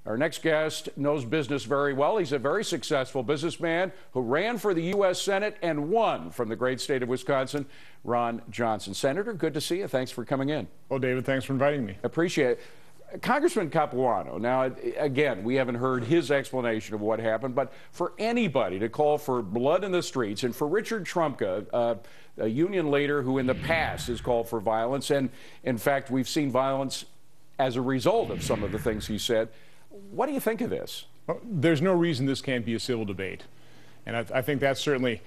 Our next guest knows business very well. He's a very successful businessman who ran for the U.S. Senate and won from the great state of Wisconsin, Ron Johnson. Senator, good to see you. Thanks for coming in. Well, David, thanks for inviting me. Appreciate it. Congressman Capuano, now, again, we haven't heard his explanation of what happened, but for anybody to call for blood in the streets, and for Richard Trumka, a union leader who in the past has called for violence, and in fact, we've seen violence as a result of some of the things he said. What do you think of this? Well, there's no reason this can't be a civil debate. And I think that's certainly,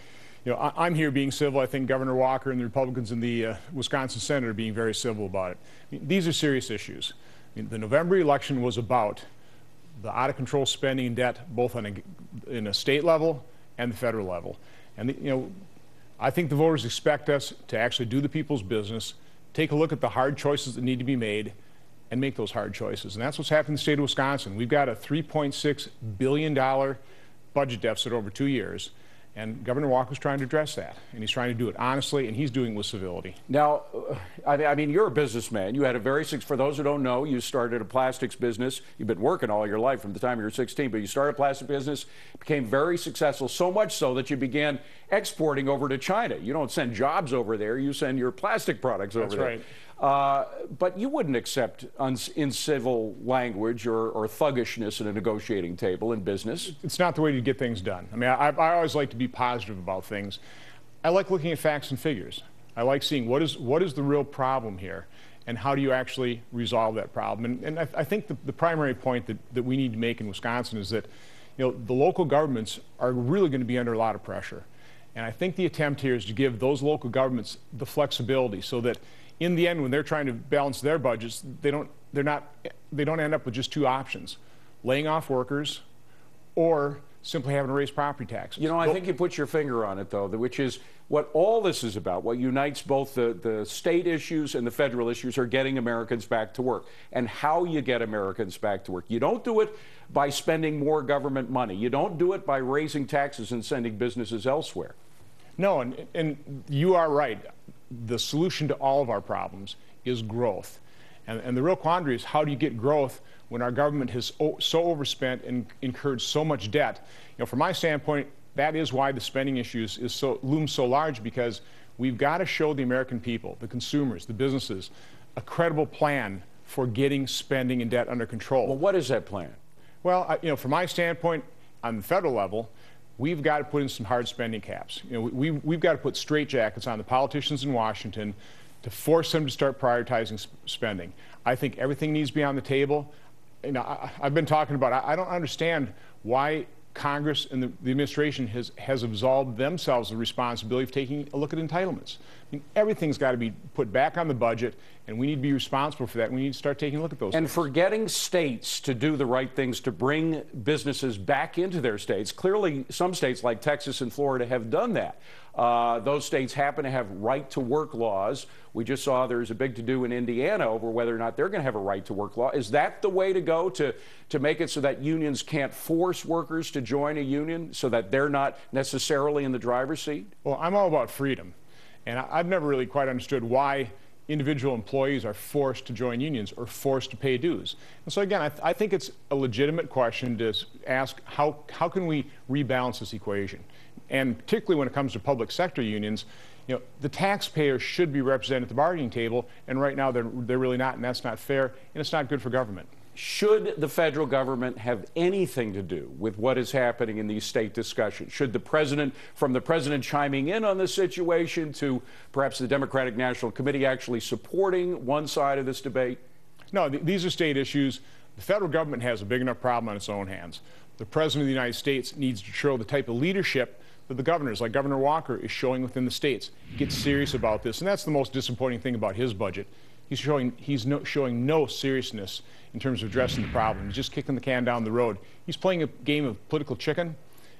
I'm here being civil. I think Governor Walker and the Republicans in the Wisconsin Senate are being very civil about it. These are serious issues. The November election was about the out-of-control spending and debt, both in a state level and the federal level. And, I think the voters expect us to actually do the people's business, take a look at the hard choices that need to be made, and make those hard choices. And that's what's happened in the state of Wisconsin. We've got a $3.6 billion budget deficit over 2 years, and Governor Walker's trying to address that. And he's trying to do it honestly, and he's doing it with civility. Now, I mean, you're a businessman. You had a for those who don't know, you started a plastics business. You've been working all your life from the time you were 16, but you started a plastic business, became very successful, so much so that you began exporting over to China. You don't send jobs over there, you send your plastic products over there. That's right. But you wouldn't accept incivil language or thuggishness at a negotiating table in business. It's not the way to get things done. I mean, I always like to be positive about things. I like looking at facts and figures. I like seeing what is the real problem here, and how do you actually resolve that problem. And I think the primary point that we need to make in Wisconsin is that the local governments are really going to be under a lot of pressure. And I think the attempt here is to give those local governments the flexibility so that in the end, when they're trying to balance their budgets, they don't end up with just two options: laying off workers or simply having to raise property taxes. I think you put your finger on it, though, which is what all this is about. What unites both the state issues and the federal issues are getting Americans back to work. And how you get Americans back to work. You don't do it by spending more government money. You don't do it by raising taxes and sending businesses elsewhere. No, and you are right. The solution to all of our problems is growth. And the real quandary is, how do you get growth when our government has so overspent and incurred so much debt? From my standpoint, that is why the spending issues looms so large, because we've got to show the American people, the consumers, the businesses, a credible plan for getting spending and debt under control. Well, what is that plan? Well, from my standpoint, on the federal level, we've got to put in some hard spending caps. We've got to put straitjackets on the politicians in Washington to force them to start prioritizing spending. I think everything needs to be on the table. I've been talking about, I don't understand why Congress and the administration has absolved themselves the responsibility of taking a look at entitlements. I mean, everything's got to be put back on the budget, and we need to be responsible for that. We need to start taking a look at those things. For getting states to do the right things to bring businesses back into their states. Clearly, some states like Texas and Florida have done that. Those states happen to have right-to-work laws. We just saw there's a big to-do in Indiana over whether or not they're going to have a right-to-work law. Is that the way to go to make it so that unions can't force workers to join a union, so that they're not necessarily in the driver's seat? Well, I'm all about freedom. And I've never really quite understood why individual employees are forced to join unions or forced to pay dues. And so again, I think it's a legitimate question to ask, how can we rebalance this equation? And particularly when it comes to public sector unions, the taxpayers should be represented at the bargaining table, and right now they're really not, and that's not fair, and it's not good for government. Should the federal government have anything to do with what is happening in these state discussions? Should the president, from the president chiming in on the situation to perhaps the Democratic National Committee actually supporting one side of this debate? No, these are state issues. The federal government has a big enough problem on its own hands. The president of the United States needs to show the type of leadership that the governors, like Governor Walker, is showing within the states. Get serious about this, and that's the most disappointing thing about his budget. He's showing no seriousness in terms of addressing the problem. He's just kicking the can down the road. He's playing a game of political chicken,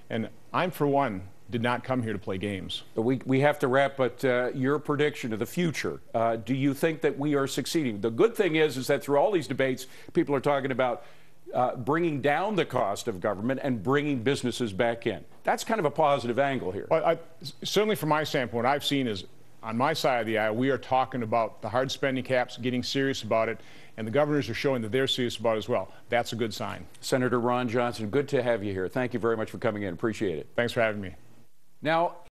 and I, for one, did not come here to play games. We have to wrap, but your prediction of the future, do you think that we are succeeding? The good thing is that through all these debates, people are talking about bringing down the cost of government and bringing businesses back in. That's kind of a positive angle here. Well, certainly from my standpoint, what I've seen is On my side of the aisle, we are talking about the hard spending caps, getting serious about it, and the governors are showing that they're serious about it as well. That's a good sign. Senator Ron Johnson, good to have you here. Thank you very much for coming in. Appreciate it. Thanks for having me. Now,